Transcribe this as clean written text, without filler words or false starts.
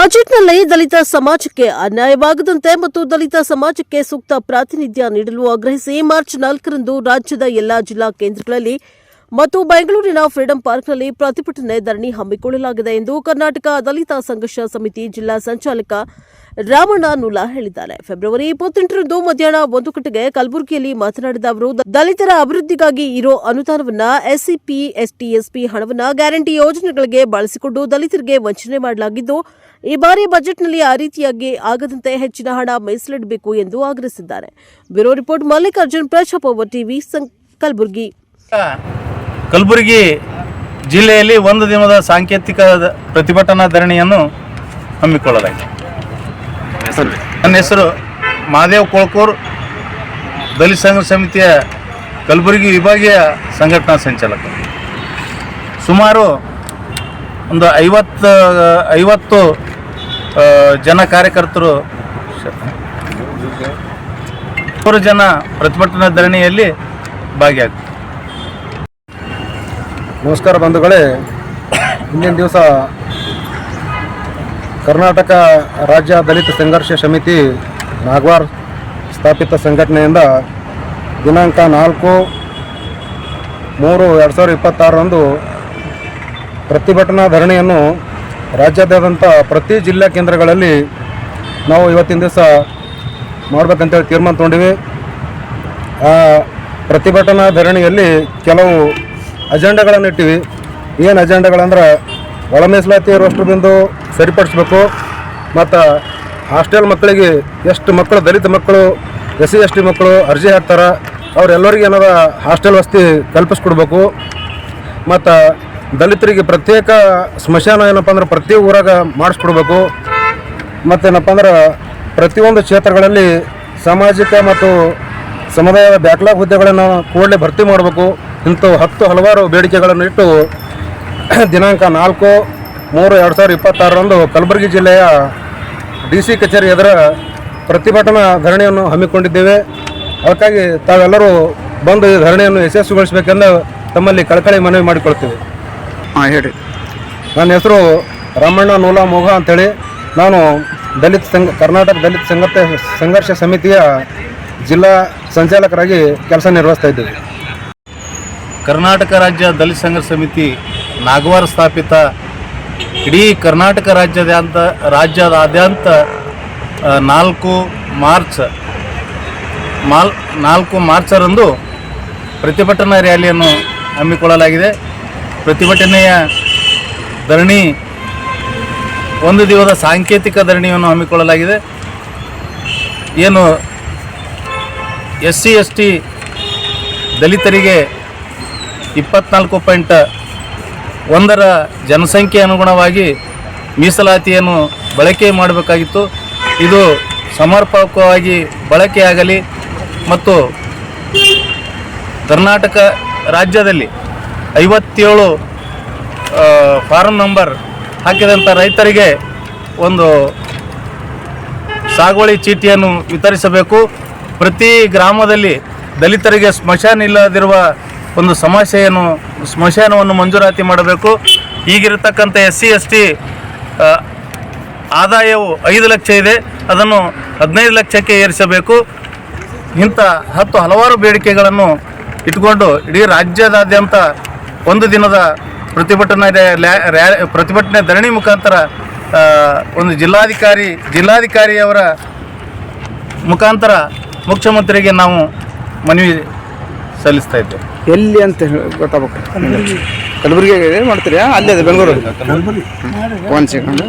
ಬಜೆಟ್ನಲ್ಲಿ ದಲಿತ ಸಮಾಜಕ್ಕೆ ಅನ್ಯಾಯವಾಗದಂತೆ ಮತ್ತು ದಲಿತ ಸಮಾಜಕ್ಕೆ ಸೂಕ್ತ ಪ್ರಾತಿನಿಧ್ಯ ನೀಡಲು ಆಗ್ರಹಿಸಿ ಮಾರ್ಚ್ 4ರಂದು ರಾಜ್ಯದ ಎಲ್ಲಾ ಜಿಲ್ಲಾ ಕೇಂದ್ರಗಳಲ್ಲಿ ಮತ್ತು ಬೆಂಗಳೂರಿನ ಫ್ರೀಡಂ ಪಾರ್ಕ್ನಲ್ಲಿ ಪ್ರತಿಭಟನೆ ಧರಣಿ ಹಮ್ಮಿಕೊಳ್ಳಲಾಗಿದೆ ಎಂದು ಕರ್ನಾಟಕ ದಲಿತ ಸಂಘರ್ಷ ಸಮಿತಿ ಜಿಲ್ಲಾ ಸಂಚಾಲಕ ರಾಮಣ್ಣ ನೂಲಾ ಹೇಳಿದ್ದಾರೆ. ಫೆಬ್ರವರಿ 28ರಂದು ಮಧ್ಯಾಹ್ನ 1 ಗಂಟೆಗೆ ಕಲಬುರಗಿಯಲ್ಲಿ ಮಾತನಾಡಿದ ಅವರು, ದಲಿತರ ಅಭಿವೃದ್ಧಿಗಾಗಿ ಇರೋ ಅನುದಾನವನ್ನ ಎಸ್ಸಿಪಿ, ಎಸ್ಟಿ ಹಣವನ್ನ ಗ್ಯಾರಂಟಿ ಯೋಜನೆಗಳಿಗೆ ಬಳಸಿಕೊಂಡು ದಲಿತರಿಗೆ ವಂಚನೆ ಮಾಡಲಾಗಿದ್ದು, ಈ ಬಾರಿ ಬಜೆಟ್ನಲ್ಲಿ ಆ ರೀತಿಯಾಗಿ ಆಗದಂತೆ ಹೆಚ್ಚಿನ ಹಣ ಮೀಸಲಿಡಬೇಕು ಎಂದು ಆಗ್ರಹಿಸಿದ್ದಾರೆ. Bureau report Mallikarjun, Praja Power TV, Kalaburagi. Kalaburagi ಜಿಲ್ಲೆಯಲ್ಲಿ ಒಂದು ದಿನದ ಸಾಂಕೇತಿಕ ಪ್ರತಿಭಟನಾ ಧರಣಿಯನ್ನು ಹಮ್ಮಿಕೊಳ್ಳಲಾಗಿದೆ. ನನ್ನ ಹೆಸರು ಮಹಾದೇವ್ ಕೊಳಕೂರ್, ದಲಿತ ಸಂಘರ್ಷ ಸಮಿತಿಯ ಕಲಬುರಗಿ ವಿಭಾಗೀಯ ಸಂಘಟನಾ ಸಂಚಾಲಕ. ಸುಮಾರು ಒಂದು 50 ಜನ ಕಾರ್ಯಕರ್ತರು 100 ಜನ ಪ್ರತಿಭಟನಾ ಧರಣಿಯಲ್ಲಿ ಭಾಗಿಯಾಗ್ತಾರೆ. ನಮಸ್ಕಾರ ಬಂಧುಗಳೇ, ಇಂದಿನ ದಿವಸ ಕರ್ನಾಟಕ ರಾಜ್ಯ ದಲಿತ ಸಂಘರ್ಷ ಸಮಿತಿ ನಾಗವಾರ ಸ್ಥಾಪಿತ ಸಂಘಟನೆಯಿಂದ ದಿನಾಂಕ 4/3/2026ರಂದು ಪ್ರತಿಭಟನಾ ಧರಣಿಯನ್ನು ರಾಜ್ಯಾದ್ಯಂತ ಪ್ರತಿ ಜಿಲ್ಲಾ ಕೇಂದ್ರಗಳಲ್ಲಿ ನಾವು ಇವತ್ತಿನ ದಿವಸ ಮಾಡಬೇಕಂತೇಳಿ ತೀರ್ಮಾನ ತೊಗೊಂಡಿವಿ. ಆ ಪ್ರತಿಭಟನಾ ಧರಣಿಯಲ್ಲಿ ಕೆಲವು ಅಜೆಂಡಾಗಳನ್ನು ಇಟ್ಟಿವಿ. ಏನು ಅಜೆಂಡಾಗಳಂದ್ರೆ, ಒಳ ಮೀಸಲಾತಿ ಇರುವಷ್ಟು ಬಿಂದು ಸರಿಪಡಿಸ್ಬೇಕು, ಮತ್ತು ಹಾಸ್ಟೆಲ್ ಮಕ್ಕಳಿಗೆ ಎಷ್ಟು ಮಕ್ಕಳು ದಲಿತ ಮಕ್ಕಳು, SC ST ಮಕ್ಕಳು ಅರ್ಜಿ ಹಾಕ್ತಾರೆ ಅವರೆಲ್ಲರಿಗೂ ಏನಾರ ಹಾಸ್ಟೆಲ್ ವಸತಿ ಕಲ್ಪಿಸ್ಕೊಡ್ಬೇಕು. ಮತ್ತು ದಲಿತರಿಗೆ ಪ್ರತ್ಯೇಕ ಸ್ಮಶಾನ ಏನಪ್ಪ ಅಂದ್ರೆ ಪ್ರತಿ ಊರಾಗ ಮಾಡಿಸ್ಕೊಡ್ಬೇಕು. ಮತ್ತೇನಪ್ಪ ಅಂದ್ರೆ ಪ್ರತಿಯೊಂದು ಕ್ಷೇತ್ರಗಳಲ್ಲಿ ಸಾಮಾಜಿಕ ಮತ್ತು ಸಮುದಾಯದ ಬ್ಯಾಕ್ಲಾಗ್ ಹುದ್ದೆಗಳನ್ನು ಕೂಡಲೇ ಭರ್ತಿ ಮಾಡಬೇಕು. ಇಂಥವು 10 ಹಲವಾರು ಬೇಡಿಕೆಗಳನ್ನು ಇಟ್ಟು ದಿನಾಂಕ 4/3/2026ರಂದು ಕಲಬುರಗಿ ಜಿಲ್ಲೆಯ DC ಕಚೇರಿ ಎದುರ ಪ್ರತಿಭಟನಾ ಧರಣಿಯನ್ನು ಹಮ್ಮಿಕೊಂಡಿದ್ದೇವೆ. ಅದಕ್ಕಾಗಿ ತಾವೆಲ್ಲರೂ ಬಂದು ಈ ಧರಣಿಯನ್ನು ಯಶಸ್ವಿಗೊಳಿಸಬೇಕೆಂದು ತಮ್ಮಲ್ಲಿ ಕಳಕಳಿ ಮನವಿ ಮಾಡಿಕೊಳ್ತೀವಿ. ಹೇಳಿ. ನನ್ನ ಹೆಸರು ರಾಮಣ್ಣ ನೂಲಾ ಮೋಘ ಅಂಥೇಳಿ. ನಾನು ಕರ್ನಾಟಕ ದಲಿತ ಸಂಘರ್ಷ ಸಮಿತಿಯ ಜಿಲ್ಲಾ ಸಂಚಾಲಕರಾಗಿ ಕೆಲಸ ನಿರ್ವಹಿಸ್ತಾ ಇದ್ದೇವೆ. ಕರ್ನಾಟಕ ರಾಜ್ಯ ದಲಿತ ಸಂಘರ್ಷ ಸಮಿತಿ ನಾಗವಾರ ಸ್ಥಾಪಿತ ಇಡೀ ಕರ್ನಾಟಕ ರಾಜ್ಯಾದ್ಯಂತ 4 ಮಾರ್ಚರಂದು ಪ್ರತಿಭಟನಾ ರ್ಯಾಲಿಯನ್ನು ಹಮ್ಮಿಕೊಳ್ಳಲಾಗಿದೆ. ಪ್ರತಿಭಟನೆಯ ಧರಣಿ ಒಂದು ದಿನದ ಸಾಂಕೇತಿಕ ಧರಣಿಯನ್ನು ಹಮ್ಮಿಕೊಳ್ಳಲಾಗಿದೆ. ಏನು SC ST ದಲಿತರಿಗೆ 24.1 ಜನಸಂಖ್ಯೆ ಅನುಗುಣವಾಗಿ ಮೀಸಲಾತಿಯನ್ನು ಬಳಕೆ ಮಾಡಬೇಕಾಗಿತ್ತು. ಇದು ಸಮರ್ಪಕವಾಗಿ ಬಳಕೆಯಾಗಲಿ ಮತ್ತು ಕರ್ನಾಟಕ ರಾಜ್ಯದಲ್ಲಿ 57 ಫಾರಂ ನಂಬರ್ ಹಾಕಿದಂಥ ರೈತರಿಗೆ ಒಂದು ಸಾಗುವಳಿ ಚೀಟಿಯನ್ನು ವಿತರಿಸಬೇಕು. ಪ್ರತಿ ಗ್ರಾಮದಲ್ಲಿ ದಲಿತರಿಗೆ ಸ್ಮಶಾನ ಇಲ್ಲದಿರುವ ಒಂದು ಸ್ಮಶಾನವನ್ನು ಮಂಜೂರಾತಿ ಮಾಡಬೇಕು. ಈಗಿರತಕ್ಕಂಥ SC ST ಆದಾಯವು 5 ಲಕ್ಷ ಇದೆ, ಅದನ್ನು 15 ಲಕ್ಷಕ್ಕೆ ಏರಿಸಬೇಕು. ಇಂಥ 10 ಹಲವಾರು ಬೇಡಿಕೆಗಳನ್ನು ಇಟ್ಕೊಂಡು ಇಡೀ ರಾಜ್ಯದಾದ್ಯಂತ ಒಂದು ದಿನದ ಪ್ರತಿಭಟನೆ ಧರಣಿ ಮುಖಾಂತರ ಒಂದು ಜಿಲ್ಲಾಧಿಕಾರಿಯವರ ಮುಖಾಂತರ ಮುಖ್ಯಮಂತ್ರಿಗೆ ನಾವು ಮನವಿ ಸಲ್ಲಿಸ್ತಾ ಇದ್ದೇವೆ. ಎಲ್ಲಿ ಅಂತ ಗೊತ್ತಾಗಬೇಕು. ಕಲಬುರಗಿ ಮಾಡ್ತೀರಾ? ಅಲ್ಲೇ ಬೆಂಗಳೂರು. 1 ಸೆಕೆಂಡ್.